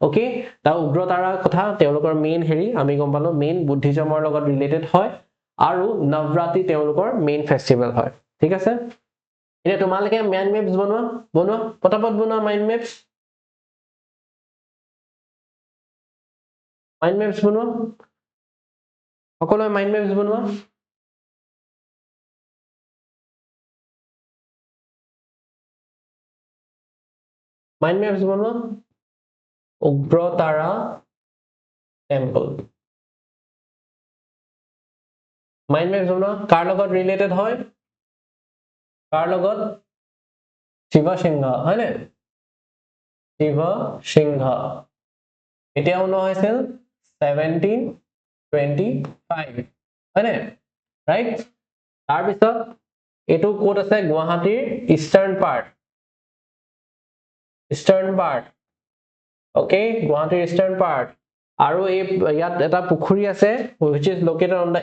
ওকে তা উগ্ৰতাৰা কথা তেওলোকৰ মেইন হেৰি আমি গম পালো মেইন বুদ্ধিজমৰ লগত ৰিলেটেড হয় আৰু নৱৰাত্ৰি তেওলোকৰ মেইন ফেষ্টিভেল হয় ঠিক আছে এটা তোমালকে মাইন্ড মেপছ বনোৱা পটাপট বনোৱা মাইন্ড মেপছ বনোৱা সকলোৱে মাইন্ড মেপছ বনোৱা মাইন্ড মেপছ বনোৱা উগ্ৰতাৰা টেম্পল মাইন্ড মেপছ বনোৱা কাৰ লগত ৰিলেটেড হয় কাৰ লগত শিৱ সিংহ হয়নে শিৱ সিংহ এটা বনোৱা হৈছিল 1725 হয়নে ৰাইট তাৰ পিছত এটো কোড আছে গুৱাহাটীৰ ইষ্টাৰ্ণ পাৰ্ট ওকে গুৱাহাটীৰ ইষ্টাৰ্ণ পাৰ্ট আৰু এই ইয়াত এটা পুখুৰী আছে which is located on the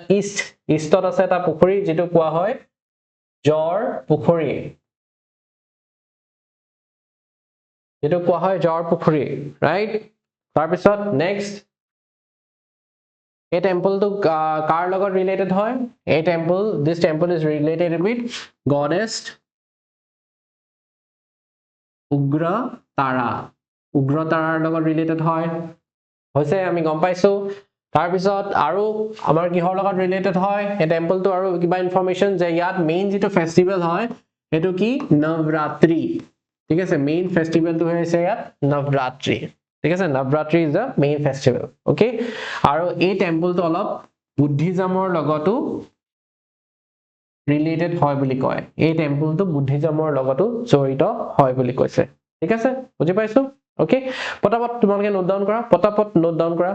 eastত আছে এটা পুখুৰী যেটো কোৱা হয় জৰ পুখুৰী যেটো কোৱা হয় জৰ পুখুৰী ৰাইট তাৰ পিছত নেক্সট এই টেম্পলটো কাৰ লগত ৰিলেটেড হয় এই this temple is related with goddess উগ্ৰতাৰাৰ লগত ৰিলেটেড হয় হৈছে আমি গম পাইছো তাৰ পিছত আৰু আমাৰ কিহৰ লগত ৰিলেটেড হয় এই টেম্পলটো আৰু কিবা ইনফৰমেশন যে ইয়াত মেইন যেটো ফেষ্টিভেল হয় এটো কি নৱৰাত্ৰি ঠিক আছে মেইন ফেষ্টিভেলটো হৈছে ইয়াত নৱৰাত্ৰি ঠিক আছে Navratri is the main festival okay আৰু এই টেম্পলটো অলপ বুদ্ধিজমৰ লগতো ৰিলেটেড হয় বুলি কয় এই টেম্পলটো বুদ্ধিজমৰ লগতো জড়িত হয় বুলি কৈছে ঠিক আছে বুজি পাইছো ওকে পটাপট তোমালোকে নোট ডাউন কৰা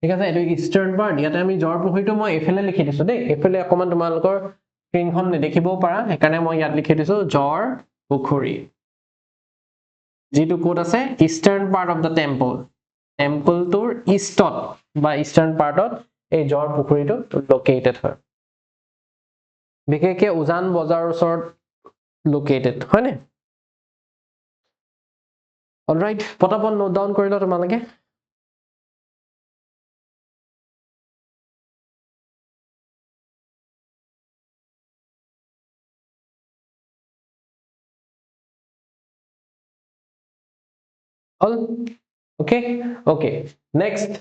ঠিক আছে এটো ইষ্টাৰ্ণ পাৰ্ট ইয়াতে আমি জৰ পুখুৰীটো মই এফালে লিখি দিছো দেই এফালে অকমান তোমালোকৰ স্ক্ৰীনখন নেদেখিবও পাৰা সেইকাৰণে মই ইয়াত লিখি দিছো জৰ পুখুৰী যেটো কোড আছে ইষ্টাৰ্ণ পাৰ্ট অফ দা টেম্পলটোৰ ইষ্টত বা ইষ্টাৰ্ণ পাৰ্টত এই জৰ পুখুৰীটো লোকেটেড হয় বিশেষকৈ উজান বজাৰৰ ওচৰত লোকেটেড হয়নে অলৰাইট পটাপট নোট ডাউন কৰিলা তোমালোকে All okay. Okay, next.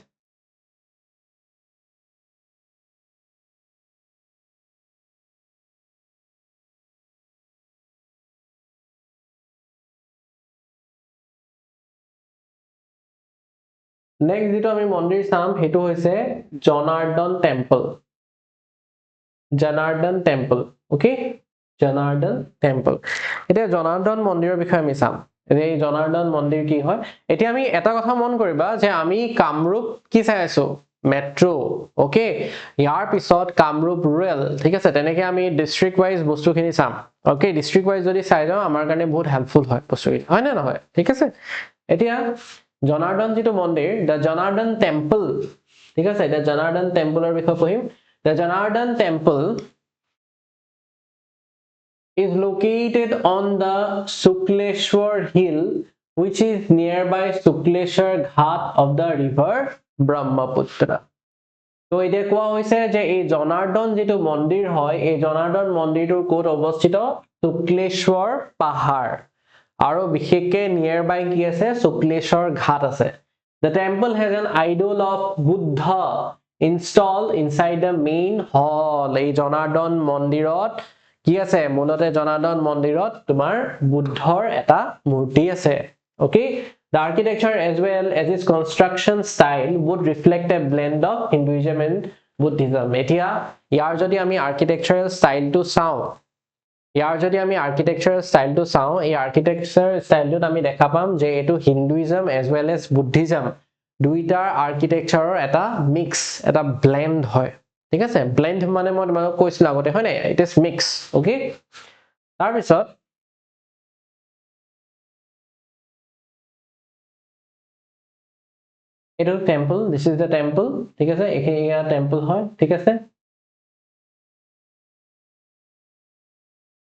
Next যেটো আমি মন্দিৰ চাম হেতু হৈছে Janardan temple. Janardan temple, okay? Janardan temple. এতিয়া জনাৰ্দন মন্দিৰৰ বিষয়ে আমি চাম। এই জনাৰ্দন মন্দিৰ কি হয়? এতিয়া আমি এটা কথা মন কৰিবা যে আমি কামৰূপ কি চাই আছো? Metro, okay? ইয়াৰ পিছত কামৰূপ ৰুৰেল, ঠিক আছে? তেনেকে আমি ডিস্ট্ৰিক্ট ওয়াইজ বস্তুখিনি চাম। Okay, ডিস্ট্ৰিক্ট ওয়াইজ যদি চাই যাও আমাৰ কাৰণে বহুত হেল্পফুল হয় বস্তুখিনি, হয় নে নহয়? ঠিক আছে? এতিয়া জনাৰ্দন যেটো মন্দিৰ, the Janardhan temple, ঠিক আছে? the Janardhan temple এৰ বিষয়ে পঢ়িম। The Janardhan temple is located on the Sukleshwar hill, which is nearby Sukleshwar Ghat of the river Brahmaputra. তো এতিয়া কোৱা হৈছে যে এই জনাৰ্দন যেটো মন্দিৰ হয়, এই জনাৰ্দন মন্দিৰটোৰ ক'ত অৱস্থিত? শুক্লেশ্বৰ পাহাৰ। আৰু বিশেষকৈ নিয়াৰবাই কি আছে? শুক্লেশ্বৰ ঘাট আছে। The temple has an idol of Buddha installed inside the main hall. এই জনাৰ্দন মন্দিৰত কি আছে? মূলতে জনাৰ্দন মন্দিৰত তোমাৰ বুদ্ধৰ এটা মূৰ্তি আছে। Okay? The architecture as well as its construction style would reflect a blend of Hinduism and Buddhism. এতিয়া ইয়াৰ যদি আমি architectural style টো চাও, ইয়াৰ যদি আমি architectural style টো চাও, এই architecture style টোত আমি দেখা পাম যে এটো Hinduism as well as Buddhism দুইটাৰ architectureৰ এটা mix, এটা blend হয়। ঠিক আছে? blend মানে মই তোমাক কৈছিল আগতে, হয় নাই? It is mix, okay? তাৰ পিছত এটো temple, this is the temple, ঠিক আছে? এয়া টেম্পল হয়, ঠিক আছে?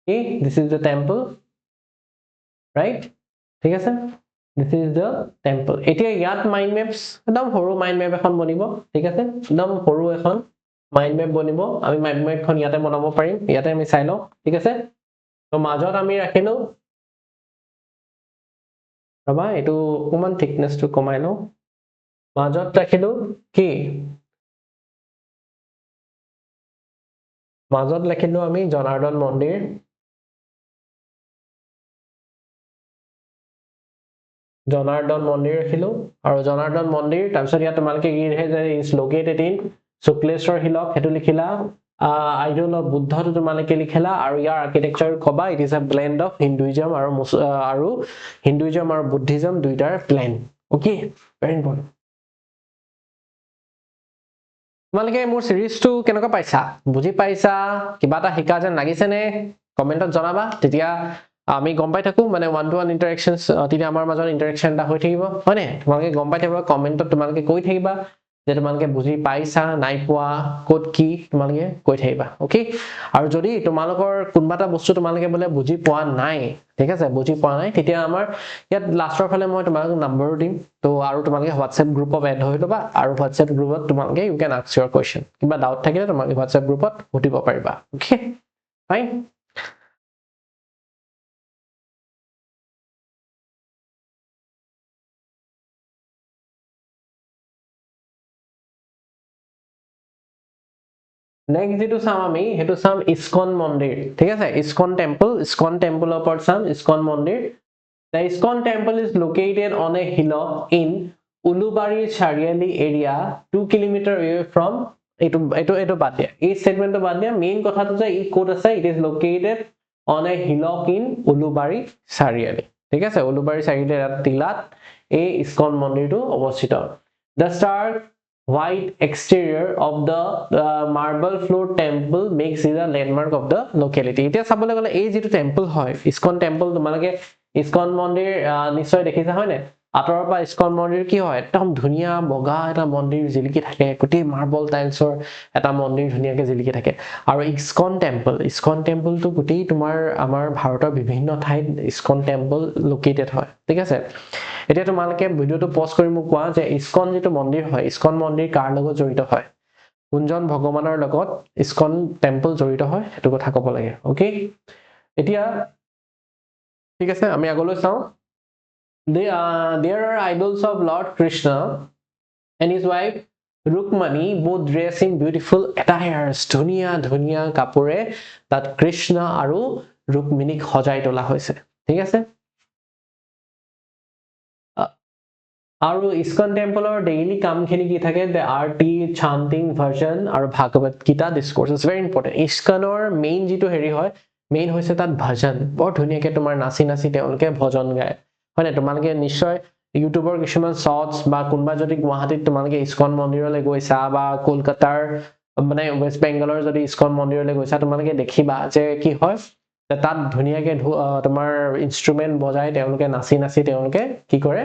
Okay, this is the temple, right? ঠিক আছে? This is the temple. এতিয়া ইয়াত মাইন্ড মেপস, একদম সৰু মাইন্ড মেপ এখন বনিব, ঠিক আছে? একদম সৰু এখন মাইন্ড মেপ বনিব। আমি মাইন্ড মেপখন ইয়াতে বনাব পাৰিম, ইয়াতে আমি চাই লওঁ, ঠিক আছে? তো মাজত আমি ৰাখিলো, ৰবা এটো অকমান থিকনেসটো কমাই লওঁ। মাজত ৰাখিলো কি? মাজত ৰাখিলো আমি জনাৰ্দন মন্দিৰ। জনাৰ্দন মন্দিৰ ৰাখিলো আৰু জনাৰ্দন মন্দিৰ তাৰপিছত ইয়াত তোমালোকে কি যে is located in শুক্লেশ্বৰ হিলক হেতু লিখিলা, idol of বুদ্ধটো তোমালোকে লিখিলা আৰু ইয়াৰ আৰ্কিটেকচাৰ কবা it is a blend of Hinduism আৰু Hinduism আৰু Buddhism দুইটাৰ blend, okay? Very important. তোমালোকে মোৰ সিৰিজটো কেনেকৈ পাইছা? বুজি পাইছা? কিবা এটা শিকা যেন লাগিছে নে? কমেন্টত জনাবা, তেতিয়া আমি গম পাই থাকো মানে ওয়ান টু ওয়ান ইন্টাৰেকশনস, তেতিয়া আমাৰ মাজত ইন্টাৰেকশন এটা হৈ থাকিব, হয় নে? তোমালোকে গম পাই থাকিবা, কমেন্টত তোমালোকে কৈ থাকিবা যে তোমালোকে বুজি পাইছা নাই পোৱা, ক'ত কি তোমালোকে কৈ থাকিবা, ওকে? আৰু যদি তোমালোকৰ কোনবা এটা বস্তু তোমালোকে বোলে বুজি পোৱা নাই, ঠিক আছে? বুজি পোৱা নাই, তেতিয়া আমাৰ ইয়াত লাষ্টৰ ফালে মই তোমালোকক নাম্বাৰো দিম। তো আৰু তোমালোকে হোৱাটসএপ গ্ৰুপত এড হৈ ল'বা আৰু হোৱাটসএপ গ্ৰুপত তোমালোকে ইউ কেন আস্ক ইউৰ কোৱেশ্চন। কিবা ডাউট থাকিলে তোমালোকে হোৱাটসএপ গ্ৰুপত সুধিব পাৰিবা, ওকে? ফাইন। নেক্সট যেটো চাম আমি হেতু চাম ইস্কন মন্দিৰ, ঠিক আছে? ইস্কন টেম্পল ওপৰত চাম ইস্কন মন্দিৰ। The ISKCON temple is located on a hillock in Ulubari Chariali area 2 kilometer away from eto বাদ দিয়া, এই স্টেটমেন্টটো বাদ দিয়া, মেইন কথাটো যে ই ক'ত আছে? It is located on a hillock in Ulubari Chariali, ঠিক আছে? Ulubari Chariali টিলাত এই ইস্কন মন্দিৰটো অৱস্থিত। The stark white exterior of the marble floor temple makes it a landmark of the locality. এতিয়া চাবলৈ গ'লে এই যেটো টেম্পল হয়, ইস্কন টেম্পল, তোমালোকে ইস্কন মন্দিৰ নিশ্চয় দেখিছা, হয় নে? আঁতৰৰ পৰা ইস্কন মন্দিৰ কি হয়? একদম ধুনীয়া বগা এটা মন্দিৰ জিলিকি থাকে, গোটেই মাৰ্বল টাইলছৰ এটা মন্দিৰ ধুনীয়াকে জিলিকি থাকে। আৰু ইস্কন টেম্পলটো গোটেই তোমাৰ আমাৰ ভাৰতৰ বিভিন্ন ঠাইত ইস্কন টেম্পল লোকেটেড হয়, ঠিক আছে? এতিয়া তোমালোকে ভিডিওটো পজ কৰি মোক কোৱা যে ইস্কন যেটো মন্দিৰ হয়, ইস্কন মন্দিৰ কাৰ লগত জড়িত হয়? কোনজন ভগৱানৰ লগত ইস্কন টেম্পল জড়িত হয় সেইটো কথা ক'ব লাগে, ওকে? এতিয়া ঠিক আছে, আমি আগলৈ চাওঁ। There are idols of Lord Krishna and his wife Rukmani, both dressed in beautiful attires. ধুনীয়া ধুনীয়া কাপোৰে তাত কৃষ্ণ আৰু ৰুক্মিণীক সজাই তোলা হৈছে ঠিক আছে আৰু ইস্কন টেম্পলৰ ডেইলি কামখিনি কি থাকে the আৰতি chanting version আৰু Bhagavad Gita discourse is very important ইস্কনৰ মেইন যিটো হেৰি হয় মেইন হৈছে তাত ভজন বৰ ধুনীয়াকে তোমাৰ নাচি নাচি তেওঁলোকে ভজন গায় হয় না তোমালোকে নিশ্চয় ইউটিউবৰ কিছুমান শৰ্টস বা কোনবা যদি গুৱাহাটীত তোমালোকে ইস্কন মন্দিৰলৈ গৈছা বা কলকাতাৰ মানে ওয়েস্ট বেংগলৰ যদি ইস্কন মন্দিৰলৈ গৈছা তোমালোকে দেখিবা যে কি হয় তাত ধুনীয়াকে তোমাৰ ইনস্ট্ৰুমেন্ট বজাই তেওঁলোকে নাচি নাচি তেওঁলোকে কি কৰে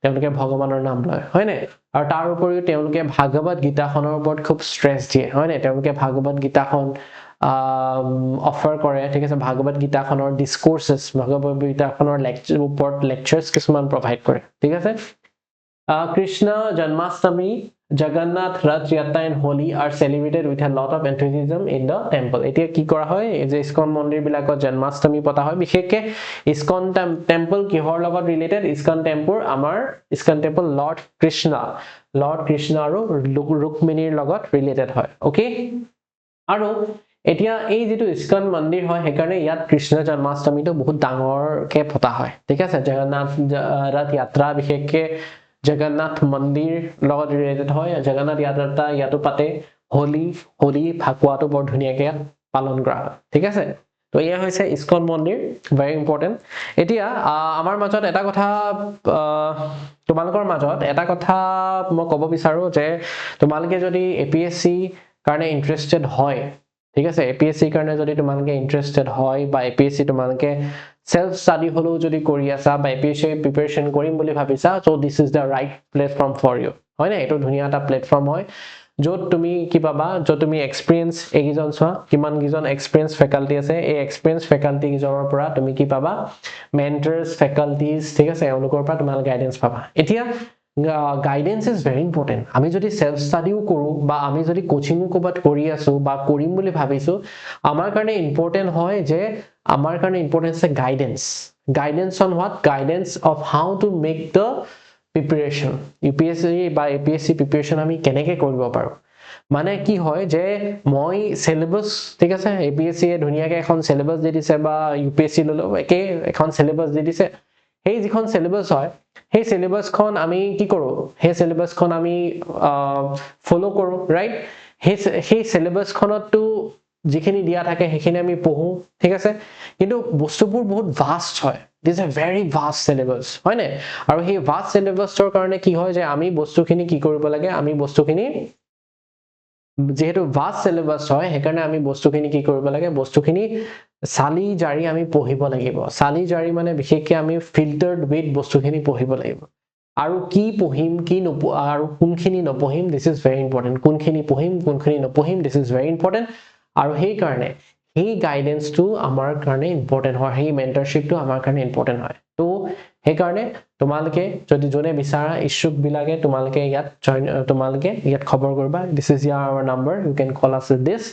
তেওঁলোকে ভগৱানৰ নাম লয় হয় নে আৰু তাৰ উপৰিও তেওঁলোকে ভাগৱত গীতাখনৰ ওপৰত খুব স্ট্ৰেছ দিয়ে হয় নে তেওঁলোকে ভাগৱত গীতাখন অফাৰ কৰে ঠিক আছে ভাগৱত গীতাখনৰ ডিসকোৰ্সেস ভাগৱত গীতাখনৰ লেকচাৰ্স কিছুমান প্ৰভাইড কৰে ঠিক আছে Krishna Janmashtami, Jagannath Rath Yatra and Holi are celebrated with a lot of enthusiasm in the temple. এতিয়া কি কৰা হয় এই যে ইস্কন মন্দিৰ বিলাকত জন্মাষ্টমী পতা হয় বিশেষকৈ ইস্কন টেম্পল কিহৰ লগত related ISKCON temple lord Krishna আৰু ৰুক্মিণীৰ লগত ৰিলেটেড হয় ওকে আৰু এতিয়া এই যেটো ইস্কন মন্দিৰ হয় হেকাৰণে ইয়াত কৃষ্ণ জন্মাষ্টমীটো বহুত ডাঙৰকে পতা হয় ঠিক আছে জগন্নাথ ৰথ যাত্ৰা বিশেষকৈ জগন্নাথ মন্দিৰ লগত ৰিলেটেড হয় জগন্নাথ যাত্ৰা ইয়াতো পাতে হোলি ফাকুৱাটো বৰ ধুনীয়াকে পালন কৰা হয় ঠিক আছে তো ইয়া হৈছে ইস্কন মন্দিৰ very important এতিয়া আমাৰ মাজত এটা কথা তোমালোকৰ মাজত এটা কথা মই ক'ব বিচাৰো যে তোমালোকে যদি এপিএসসি কাৰণে ইন্টাৰেস্টেড হয় ঠিক আছে এপিএসসি কাৰণে যদি তোমালোকে ইন্টাৰেস্টেড হয় বা এপিএসসি তোমালোকে সেলফ স্টাডি হলো যদি কৰি আছা বা এপিএসসি প্ৰিপাৰেচন কৰিম বুলি ভাবিছা so this is the right platform for you হয় না এটো ধুনীয়া এটা প্লেটফৰ্ম হয় যত তুমি কি পাবা যত তুমি এক্সপেৰিয়েন্স একিজন সোৱা কিমান কিজন এক্সপেৰিয়েন্স ফেকাল্টি আছে এই এক্সপেৰিয়েন্স ফেকাল্টি কিজনৰ পৰা তুমি কি পাবা মেন্টৰস ফেকাল্টিজ ঠিক আছে এওঁলোকৰ পৰা তোমাল গাইডেন্স পাবা এতিয়া guidance is very important আমি যদি সেলফ স্টাডিও কৰো বা আমি যদি কোচিংও কবাত কৰি আছো বা কৰিম বুলি ভাবিছো আমাৰ কাৰণে ইম্পৰ্টেন্ট হয় যে আমাৰ কাৰণে ইম্পৰ্টেন্ট আছে guidance on what guidance of how to make the preparation UPSC বা APSC preparation আমি কেনেকৈ কৰিব পাৰো মানে কি হয় যে মই সিলেবাস ঠিক আছে APSC এ ধুনীয়াকে এখন সিলেবাস দি দিছে বা UPSC ললো একে এখন সিলেবাস দি দিছে এই যিখন সিলেবাস হয় সেই সিলেবাসখন আমি কি কৰো সেই সিলেবাসখন আমি ফলো কৰো ৰাইট সেই সিলেবাসখনতো যিখিনি দিয়া থাকে সেইখিনি আমি পঢ়ো ঠিক আছে কিন্তু বস্তুবোৰ বহুত ভাস্ট হয় this a very vast syllabus হয় নে আৰু সেই ভাস্ট সিলেবাসৰ কাৰণে কি হয় যে আমি বস্তুখিনি কি কৰিব লাগে আমি বস্তুখিনি যেহেতু ভাস্ট সিলেবাস হয় হেকাৰণে আমি বস্তুখিনি কি কৰিব লাগে বস্তুখিনি সালি জাৰি আমি পঢ়িব লাগিব সালি জাৰি মানে বিশেষকৈ আমি ফিল্টাৰ্ড উইথ বস্তুখিনি পঢ়িব লাগিব আৰু কি পঢ়িম কি আৰু কোনখিনি নপঢ়িম দিস ইজ ভেৰি ইম্পৰ্টেন্ট কোনখিনি পঢ়িম কোনখিনি নপঢ়িম দিস ইজ ভেৰি ইম্পৰ্টেন্ট আৰু সেই কাৰণে এই গাইডেন্সটো আমাৰ কাৰণে ইম্পৰ্টেন্ট হয় এই মেন্টৰশিপটো আমাৰ কাৰণে ইম্পৰ্টেন্ট হয় তো সেই কাৰণে তোমালোকে যদি জনে বিচাৰা ইচ্ছুক বিলাকে তোমালোকে ইয়াত জয়েন তোমালোকে ইয়াত খবৰ কৰিবা this is our number you can call us with this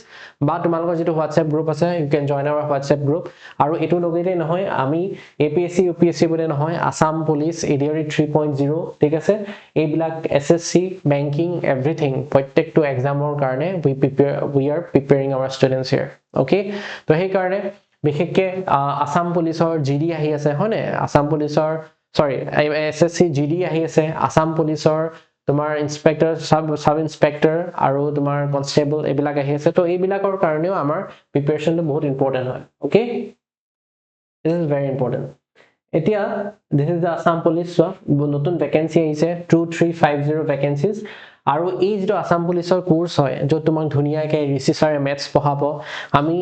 বা তোমালোকৰ যেটো WhatsApp গ্ৰুপ আছে you can join our WhatsApp group আৰু এটো লগেতে নহয় আমি APSC UPSC বলে নহয় আসাম পুলিচ ADRE 3.0 ঠিক আছে এইবিলাক SSC banking everything প্ৰত্যেকটো এক্সামৰ কাৰণে we are preparing our students here okay তো সেই কাৰণে বিশেষকৈ আসাম পুলিচৰ জিডি আহি আছে হয়নে আসাম পুলিচৰ সৰি এসএসসি জিডি আহি আছে আসাম পুলিচৰ তোমাৰ ইনস্পেক্টৰ সাব ইনস্পেক্টৰ আৰু তোমাৰ কনস্টেবল এবিলাক আহি আছে তো এইবিলাকৰ কাৰণেও আমাৰ প্ৰিপাৰেচনটো বহুত ইম্পৰ্টেন্ট হয় okay this is very important এতিয়া this is the Assam police নতুন ভ্যাকেন্সি আহিছে 2350 ভ্যাকেন্সিজ আৰু এই যেটো আসাম পুলিচৰ কোৰ্স হয় যত তোমাক ধুনিয়াকে ঋষি ছাৰে ম্যাথছ পঢ়াব আমি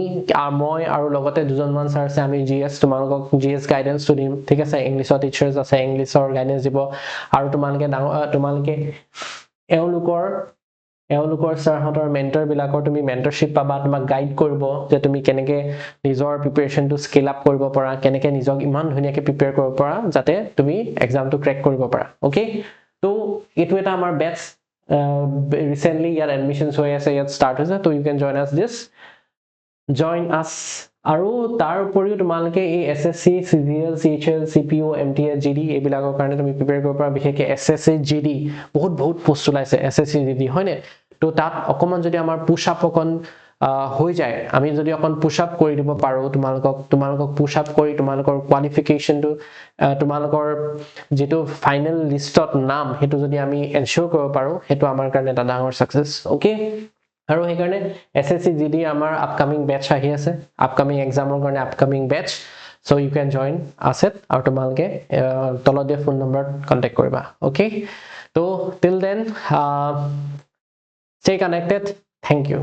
মই আৰু লগতে দুজনমান ছাৰ আছে আমি জিএস তোমালোকক জিএস গাইডেন্স দিম ঠিক আছে ইংলিছৰ টিচাৰ্স আছে ইংলিছৰ গাইডেন্স দিব আৰু তোমালোকে এওঁলোকৰ ছাৰহঁতৰ মেন্টৰ বিলাকৰ তুমি মেন্টৰশিপ পাবা তোমাক গাইড কৰিব যে তুমি কেনেকে নিজৰ প্ৰিপাৰেচনটো স্কেল আপ কৰিব পাৰা কেনেকে নিজক ইমান ধুনিয়াকে প্ৰিপেয়াৰ কৰিব পাৰা যাতে তুমি এক্সামটো ক্ৰেক কৰিব পাৰা ওকে তো এটো এটা আমাৰ বেটছ recently your admissions হৈ আছে ইয়াত start হৈছে so you can join us this join us আৰু তাৰ উপৰিও তোমালোকে এই SSC CGL CHL CPO MTS GD এইবিলাকৰ কাৰণে তুমি প্ৰিপেয়াৰ কৰিব পৰা বিশেষকৈ SSC GD বহুত পোষ্ট ওলাইছে SSC GD হয়নে তো তাত অকমান যদি আমাৰ পুশ আপ অকন হৈ যায় আমি যদি অকন পুশ আপ কৰি দিব পাৰো তোমালোকক পুশ আপ কৰি তোমালোকৰ কোৱালিফিকেশনটো তোমালোকৰ যেটো ফাইনাল লিষ্টত নাম হেতু যদি আমি এনশিওৰ কৰিব পাৰো হেতু আমাৰ কাৰণে এটা ডাঙৰ সাকসেস ওকে আৰু সেই কাৰণে SSC GD আমাৰ আপকামিং বেচ আহি আছে আপকামিং এক্সামৰ কাৰণে upcoming batch so you can join us it আৰু তোমালোকে তলত দিয়া ফোন নম্বৰত কন্টাক্ট কৰিবা ওকে তো till then stay connected thank you